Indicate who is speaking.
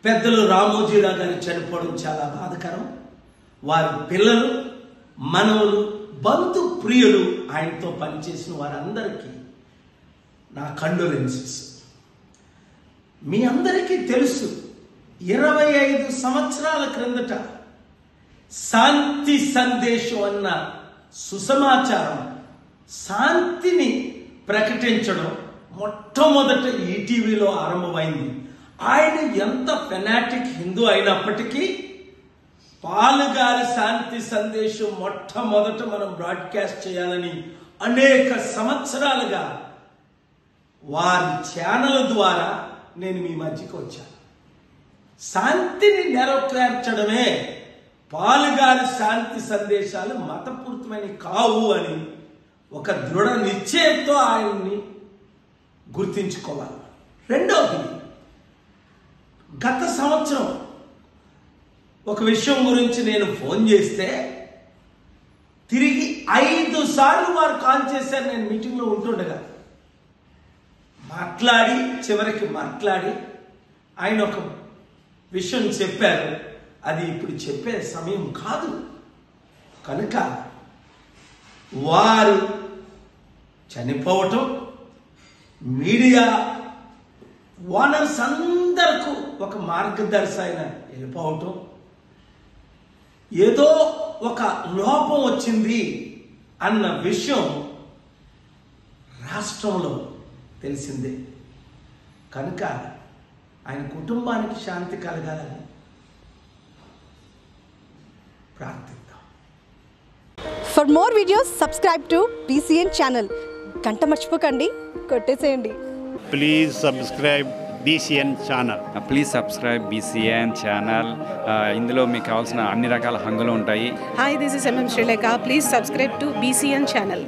Speaker 1: పెద్దలు రామోజీరావు గారు చనిపోవడం చాలా బాధాకరం. వారి పిల్లలు, మనవలు, బంధు ప్రియులు, ఆయనతో పనిచేసిన వారందరికీ నా కండోలెన్సెస్. మీ అందరికీ తెలుసు, 25 సంవత్సరాల క్రిందట శాంతి సందేశం అన్న సుసమాచారం, శాంతిని ప్రకటించడం మొట్టమొదట ఈటీవీలో ఆరంభమైంది. ఆయన ఎంత ఫెనాటిక్ హిందూ అయినప్పటికీ పాలుగారి శాంతి సందేశం మొట్టమొదట మనం బ్రాడ్కాస్ట్ చేయాలని అనేక సంవత్సరాలుగా వారి ఛానల్ ద్వారా నేను మీ మధ్యకి వచ్చాను. శాంతిని నెరవేర్చడమే పాలుగారి శాంతి సందేశాలు మతపూరితమైన కావు అని ఒక దృఢ నిశ్చయంతో ఆయన్ని గుర్తించుకోవాలి. రెండవది, గత సంవత్సరం ఒక విషయం గురించి నేను ఫోన్ చేస్తే తిరిగి 5 సార్లు వారు కాల్ చేశారు. నేను మీటింగ్లో ఉంటుండగా చివరికి మాట్లాడి ఆయన ఒక విషయం చెప్పారు. అది ఇప్పుడు చెప్పే సమయం కాదు. కనుక వారు చనిపోవటం, మీడియా ఓనర్స్ అందరికీ ఒక మార్గదర్శి ఆయన వెళ్ళిపోవటం, ఏదో ఒక లోపం వచ్చింది అన్న విషయం రాష్ట్రంలో తెలిసిందే. కనుక ఆయన కుటుంబానికి శాంతి కలగాలని ప్రార్థిద్దాం.
Speaker 2: For more videos, subscribe to BCN channel. గంట మర్చిపోకండి, కొట్టేసేయండి.
Speaker 3: Please subscribe BCN channel.
Speaker 4: Please subscribe BCN channel. ఇందులో మీకు కావాల్సిన అన్ని రకాల హంగులు ఉంటాయి.
Speaker 5: Hi, this is MM Sri Lanka. Please subscribe to BCN channel.